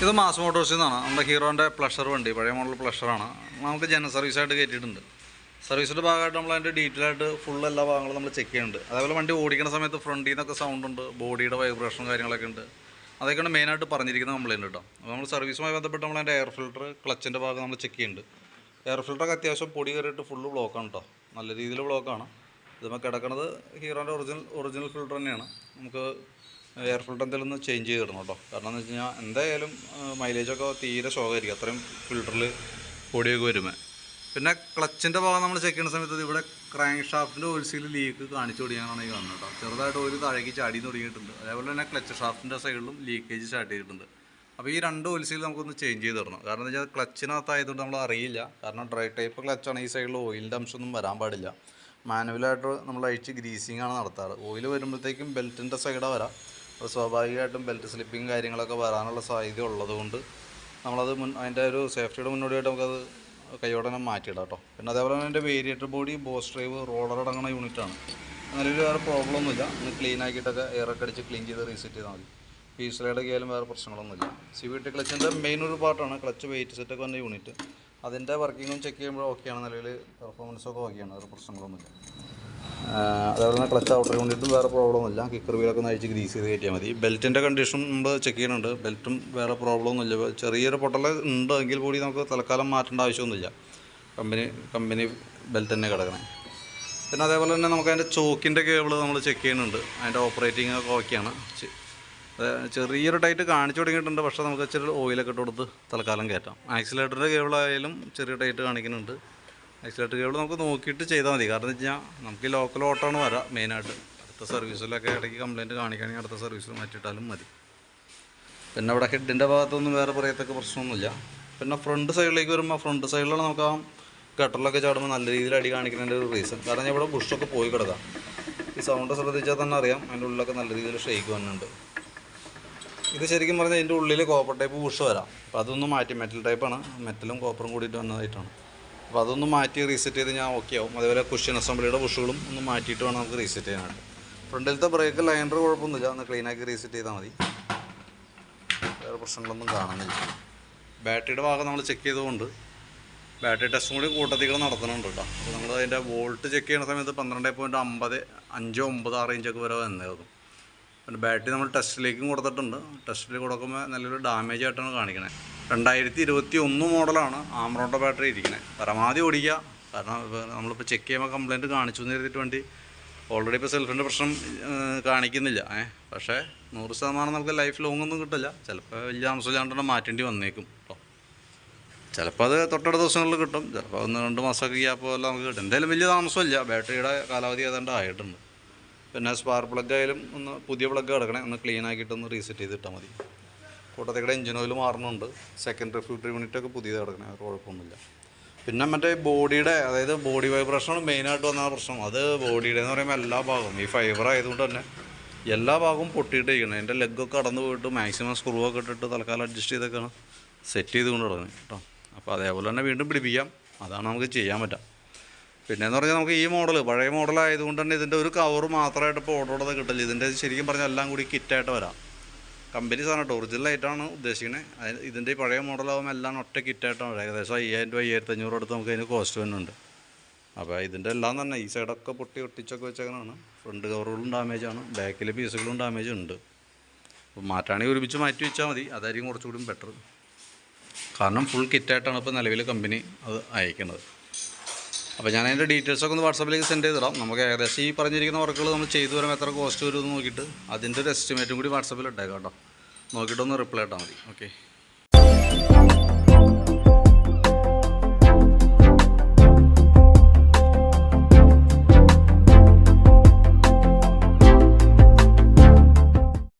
ഇത് മാസ് മോട്ടോഴ്സിൽ നിന്നാണ്. നമ്മുടെ ഹീറോൻ്റെ പ്ലഷർ വണ്ടി, പഴയ മോഡൽ പ്ലഷറാണ്. നമുക്ക് ജനറൽ സർവീസായിട്ട് കയറ്റിയിട്ടുണ്ട്. സർവീസിൻ്റെ ഭാഗമായിട്ട് നമ്മൾ അതിൻ്റെ ഡീറ്റെയിൽ ആയിട്ട് ഫുൾ എല്ലാ ഭാഗങ്ങളും നമ്മൾ ചെക്ക് ചെയ്യുന്നുണ്ട്. അതേപോലെ വണ്ടി ഓടിക്കുന്ന സമയത്ത് ഫ്രണ്ടിൽ നിന്നൊക്കെ സൗണ്ട് ഉണ്ട്, ബോഡിയുടെ വൈബ്രേഷനും കാര്യങ്ങളൊക്കെ ഉണ്ട്. അതൊക്കെയാണ് മെയിനായിട്ട് പറഞ്ഞിരിക്കുന്ന കംപ്ലയിൻറ്റ് കേട്ടോ. അപ്പോൾ നമ്മൾ സർവീസുമായി ബന്ധപ്പെട്ട് നമ്മൾ അതിൻ്റെ എയർ ഫിൽറ്റർ, ക്ലച്ചിൻ്റെ ഭാഗം നമ്മൾ ചെക്ക് ചെയ്യുന്നുണ്ട്. എയർ ഫിൽറ്ററൊക്കെ അത്യാവശ്യം പൊടി കയറിയിട്ട് ഫുള്ള് ബ്ലോക്കാണ് കേട്ടോ, നല്ല രീതിയിൽ ബ്ലോക്കാണ്. ഇതുമ്പോൾ കിടക്കുന്നത് ഹീറോൻ്റെ ഒറിജിനൽ ഫിൽറ്റർ തന്നെയാണ്. നമുക്ക് എയർ ഫിൽറ്റർ എന്തെങ്കിലും ഒന്ന് ചേഞ്ച് ചെയ്ത് ഇടണം കേട്ടോ. കാരണം എന്ന് വെച്ച് കഴിഞ്ഞാൽ എന്തായാലും മൈലേജൊക്കെ തീരെ ശോകമായിരിക്കും അത്രയും ഫിൽറ്ററിൽ പൊടിയൊക്കെ വരുമ്പോൾ. പിന്നെ ക്ലച്ചിൻ്റെ ഭാഗം നമ്മൾ ചെക്ക് ചെയ്യുന്ന സമയത്ത് ഇവിടെ ക്രാങ്ക് ഷാഫ്റ്റിൻ്റെ ഓയിൽ സീൽ ലീക്ക് കാണിച്ചു തുടങ്ങിയാണ് ഈ കാണുന്നത് കേട്ടോ. ചെറുതായിട്ട് ഓയിൽ താഴേക്ക് ചാടി തുടങ്ങിയിട്ടുണ്ട്. അതേപോലെ തന്നെ ക്ലച്ച് ഷാഫ്റ്റിൻ്റെ സൈഡിലും ലീക്കേജ് സ്റ്റാർട്ട് ചെയ്തിട്ടുണ്ട്. അപ്പോൾ ഈ രണ്ട് ഓയിൽ സീൽ നമുക്കൊന്ന് ചേഞ്ച് ചെയ്ത് തരണം. കാരണം എന്താ വെച്ചാൽ ക്ലച്ചിനകത്തായതുകൊണ്ട് നമ്മൾ അറിയില്ല. കാരണം ഡ്രൈ ടൈപ്പ് ക്ലച്ചാണ്, ഈ സൈഡിൽ ഓയിലിൻ്റെ അംശമൊന്നും വരാൻ പാടില്ല. മാനുവലായിട്ട് നമ്മൾ അഴിച്ച് ഗ്രീസിങ് ആണ് നടത്താറ്. ഓയിൽ വരുമ്പോഴത്തേക്കും ബെൽറ്റിൻ്റെ സൈഡാണ് വരാം. അപ്പോൾ സ്വാഭാവികമായിട്ടും ബെൽറ്റ് സ്ലിപ്പിങ് കാര്യങ്ങളൊക്കെ വരാനുള്ള സാധ്യത ഉള്ളതുകൊണ്ട് നമ്മളത് അതിൻ്റെ ഒരു സേഫ്റ്റിയുടെ മുന്നോടിയായിട്ട് നമുക്കത് കൈയോടെ തന്നെ മാറ്റിയിടാം കേട്ടോ. പിന്നെ അതേപോലെ തന്നെ എൻ്റെ variator body, boss drive, roller അടങ്ങുന്ന യൂണിറ്റാണ്. നിലവിൽ വേറെ പ്രോബ്ലം ഒന്നുമില്ല. ഒന്ന് ക്ലീൻ ആക്കിയിട്ടൊക്കെ എയറൊക്കെ അടിച്ച് ക്ലീൻ ചെയ്ത് റീസെറ്റ് ചെയ്താൽ മതി. പീസിലയുടെ ആയാലും വേറെ പ്രശ്നങ്ങളൊന്നുമില്ല. CVT ക്ലച്ചിൻ്റെ മെയിൻ ഒരു പാർട്ടാണ് ക്ലച്ച് വെയിറ്റ് സെറ്റൊക്കെ വന്ന യൂണിറ്റ്. അതിൻ്റെ വർക്കിങ്ങും ചെക്ക് ചെയ്യുമ്പോൾ ഓക്കെയാണ്. നിലവിൽ പെർഫോമൻസൊക്കെ ഓക്കെയാണ്, വേറെ പ്രശ്നങ്ങളൊന്നുമില്ല. അതേപോലെ തന്നെ ക്ലച്ച് ഔട്ടർ യൂണിറ്റും വേറെ പ്രോബ്ലം ഒന്നുമില്ല. കിക്കർ വീലൊക്കെ ഒന്ന് അഴിച്ച് ഗ്രീസ് ചെയ്ത് കയറ്റിയാൽ മതി. ബെൽറ്റിൻ്റെ കണ്ടീഷൻ നമ്മൾ ചെക്ക് ചെയ്യുന്നുണ്ട്. ബെൽറ്റും വേറെ പ്രോബ്ലം ഒന്നുമില്ല. ചെറിയൊരു പൊട്ടൽ ഉണ്ടെങ്കിൽ കൂടി നമുക്ക് തൽക്കാലം മാറ്റേണ്ട ആവശ്യമൊന്നുമില്ല. കമ്പനി ബെൽറ്റ് തന്നെ കിടക്കണേ. പിന്നെ അതേപോലെ തന്നെ നമുക്ക് അതിൻ്റെ ചോക്കിൻ്റെ കേബിൾ നമ്മൾ ചെക്ക് ചെയ്യുന്നുണ്ട്. അതിൻ്റെ ഓപ്പറേറ്റിംഗ് ഒക്കെ ഓക്കെയാണ്. ചെറിയൊരു ടൈറ്റ് കാണിച്ചു തുടങ്ങിയിട്ടുണ്ട്. പക്ഷേ നമുക്ക് ഇച്ചിരി ഓയിലൊക്കെ ഇട്ട് കൊടുത്ത് തൽക്കാലം കയറ്റാം. ആക്സിലേറ്ററിൻ്റെ കേബിളായാലും ചെറിയ ടൈറ്റ് കാണിക്കുന്നുണ്ട്. ആക്സിലേറ്റർ കേബിൾ നമുക്ക് നോക്കിയിട്ട് ചെയ്താൽ മതി. കാരണം എന്ന് വെച്ച് കഴിഞ്ഞാൽ നമുക്ക് ഈ ലോക്കൽ ഓട്ടമാണ് വരാം മെയിനായിട്ട്. അടുത്ത സർവീസിലൊക്കെ ഇടയ്ക്ക് കംപ്ലയിൻറ്റ് കാണിക്കുകയാണെങ്കിൽ അടുത്ത സർവീസിൽ മാറ്റിയിട്ടാലും മതി. പിന്നെ അവിടെ ഹെഡിൻ്റെ ഭാഗത്തൊന്നും വേറെ പറയത്തക്ക പ്രശ്നമൊന്നുമില്ല. പിന്നെ ഫ്രണ്ട് സൈഡിലേക്ക് വരുമ്പോൾ ഫ്രണ്ട് സൈഡിലാണ് നമുക്ക് ആ ഗട്ടറിലൊക്കെ ചാടുമ്പോൾ നല്ല രീതിയിൽ അടി കാണിക്കുന്നതിൻ്റെ ഒരു റീസൺ. കാരണം ഇവിടെ ബുഷൊക്കെ പോയി കിടക്കാം. ഈ സൗണ്ട് ശ്രദ്ധിച്ചാൽ തന്നെ അറിയാം അതിൻ്റെ ഉള്ളിലൊക്കെ നല്ല രീതിയിൽ ഷെയ്ക്ക് വന്നിട്ടുണ്ട്. ഇത് ശരിക്കും പറഞ്ഞാൽ ഇതിൻ്റെ ഉള്ളിൽ കോപ്പർ ടൈപ്പ് ബുഷ് വരാം. അപ്പോൾ അതൊന്നും മാറ്റി, മെറ്റൽ ടൈപ്പാണ്, മെറ്റലും കോപ്പറും കൂടിയിട്ട് വന്നതായിട്ടാണ്. അപ്പോൾ അതൊന്ന് മാറ്റി റീസെറ്റ് ചെയ്ത് ഞാൻ ഓക്കെ ആവും. അതേപോലെ കുഷ്യൻ അസംബ്ലിയുടെ ബുഷുകളും ഒന്ന് മാറ്റിയിട്ട് വേണം നമുക്ക് റീസെറ്റ് ചെയ്യാനായിട്ട്. ഫ്രണ്ടിലത്തെ ബ്രേക്ക് ലൈനർ കുഴപ്പമൊന്നുമില്ല, ഒന്ന് ക്ലീനാക്കി റീസെറ്റ് ചെയ്താൽ മതി. വേറെ പ്രശ്നങ്ങളൊന്നും കാണുന്നില്ല. ബാറ്ററിയുടെ ഭാഗം നമ്മൾ ചെക്ക് ചെയ്തുകൊണ്ട് ബാറ്ററി ടെസ്റ്റും കൂടി കൂട്ടത്തികൾ നടത്തുന്നുണ്ട് കേട്ടോ. അപ്പോൾ നമ്മൾ അതിൻ്റെ വോൾട്ട് ചെക്ക് ചെയ്യുന്ന സമയത്ത് 12.5 റേഞ്ചൊക്കെ വരെ വന്നേക്കും. പിന്നെ ബാറ്ററി നമ്മൾ ടെസ്റ്റിലേക്കും കൊടുത്തിട്ടുണ്ട്. ടെസ്റ്റിൽ കൊടുക്കുമ്പോൾ നല്ലൊരു ഡാമേജ് ആയിട്ടാണ് കാണിക്കണത്. 2021 മോഡലാണ് ആംറോണിൻ്റെ ബാറ്ററി ഇരിക്കുന്നത്. പരമാവധി ഓടിക്കുക. കാരണം നമ്മളിപ്പോൾ ചെക്ക് ചെയ്യുമ്പോൾ കംപ്ലയിൻറ്റ് കാണിച്ചു എന്ന് കരുതിയിട്ട് വേണ്ടി ഓൾറെഡി ഇപ്പോൾ സെൽഫിൻ്റെ പ്രശ്നം കാണിക്കുന്നില്ല. പക്ഷേ 100% നമുക്ക് ലൈഫ് ലോങ് ഒന്നും കിട്ടില്ല. ചിലപ്പോൾ വലിയ താമസമില്ലാണ്ട് തന്നെ മാറ്റേണ്ടി വന്നേക്കും കേട്ടോ. ചിലപ്പോൾ അത് തൊട്ടടുത്ത ദിവസങ്ങളിൽ കിട്ടും, ചിലപ്പോൾ 1-2 മാസമൊക്കെ ഗ്യാപ്പ് എല്ലാം നമുക്ക് കിട്ടും. എന്തായാലും വലിയ താമസമില്ല. ബാറ്ററിയുടെ കാലാവധി ഏതാണ്ട് ആയിട്ടുണ്ട്. പിന്നെ സ്പാർക്ക് പ്ലഗ് ആയാലും ഒന്ന് പുതിയ പ്ലഗ് കിടക്കണേ, ഒന്ന് ക്ലീൻ ആക്കിയിട്ടൊന്ന് റീസെറ്റ് ചെയ്തിട്ടാൽ മതി. കൂട്ടത്തേക്കടെ എഞ്ചിൻ ഓയിൽ മാറുന്നുണ്ട്. സെക്കൻഡറി ഫിൽറ്റർ യൂണിറ്റൊക്കെ പുതിയത് കിടക്കണേ, അത് കുഴപ്പമൊന്നുമില്ല. പിന്നെ മറ്റേ ബോഡിയുടെ, അതായത് ബോഡി വൈബ്രേഷനാണ് മെയിനായിട്ട് വന്ന പ്രശ്നം. അത് ബോഡിയുടെ എന്ന് പറയുമ്പോൾ എല്ലാ ഭാഗവും ഈ ഫൈബർ ആയതുകൊണ്ട് തന്നെ എല്ലാ ഭാഗവും പൊട്ടിയിട്ടിരിക്കണം. എൻ്റെ ലെഗൊക്കെ കടന്നു പോയിട്ട് മാക്സിമം സ്ക്രൂ ഒക്കെ ഇട്ടിട്ട് തൽക്കാലം അഡ്ജസ്റ്റ് ചെയ്തൊക്കെയാണ് സെറ്റ് ചെയ്തുകൊണ്ട് കിടക്കുന്നത് കേട്ടോ. അപ്പോൾ അതേപോലെ തന്നെ വീണ്ടും പിടിപ്പിക്കാം. അതാണ് നമുക്ക് ചെയ്യാൻ പറ്റുക. പിന്നെയെന്ന് പറഞ്ഞാൽ നമുക്ക് ഈ മോഡൽ പഴയ മോഡലായതുകൊണ്ട് തന്നെ ഇതിൻ്റെ ഒരു കവർ മാത്രമായിട്ട് ഇപ്പോൾ ഓർഡർ കിട്ടില്ല. ഇതിൻ്റെ ശരിക്കും പറഞ്ഞാൽ എല്ലാം കൂടി കിറ്റായിട്ട് വരാം. കമ്പനി സാധനം കേട്ടോ, ഒറിജിനലായിട്ടാണ് ഉദ്ദേശിക്കുന്നത്. ഇതിൻ്റെ ഈ പഴയ മോഡലാകുമ്പോൾ എല്ലാം ഒറ്റ കിറ്റായിട്ടാണ് വരിക. ഏകദേശം 5000 രൂപ 1500 അടുത്ത് നമുക്ക് അതിന് കോസ്റ്റ് വരുന്നുണ്ട്. അപ്പോൾ ഇതിൻ്റെ എല്ലാം തന്നെ ഈ സൈഡൊക്കെ പൊട്ടി ഒട്ടിച്ചൊക്കെ വെച്ചേക്കണതാണ്. ഫ്രണ്ട് കവറുകളും ഡാമേജാണ്, ബാക്കിലെ പീസുകളും ഡാമേജ് ഉണ്ട്. അപ്പോൾ മാറ്റാണെങ്കിൽ ഒരുമിച്ച് മാറ്റി വെച്ചാൽ മതി, അതായിരിക്കും കുറച്ചുകൂടി ബെറ്റർ. കാരണം ഫുൾ കിറ്റായിട്ടാണ് ഇപ്പോൾ നിലവിൽ കമ്പനി അത് അയക്കുന്നത്. അപ്പോൾ ഞാൻ അതിൻ്റെ ഡീറ്റെയിൽസൊക്കെ ഒന്ന് വാട്സാപ്പിലേക്ക് സെൻഡ് ചെയ്തിടാം. നമുക്ക് ഏകദേശം ഈ പറഞ്ഞിരിക്കുന്ന വർക്കുകൾ നമ്മൾ ചെയ്തു വരുമ്പോൾ എത്ര കോസ്റ്റ് വരുമെന്ന് നോക്കിയിട്ട് അതിൻ്റെ ഒരു എസ്റ്റിമേറ്റും കൂടി വാട്സാപ്പിൽ ഇട്ടേക്കാം കേട്ടോ. നോക്കിയിട്ടൊന്ന് റിപ്ലൈ ഇട്ടാൽ മതി. ഓക്കെ.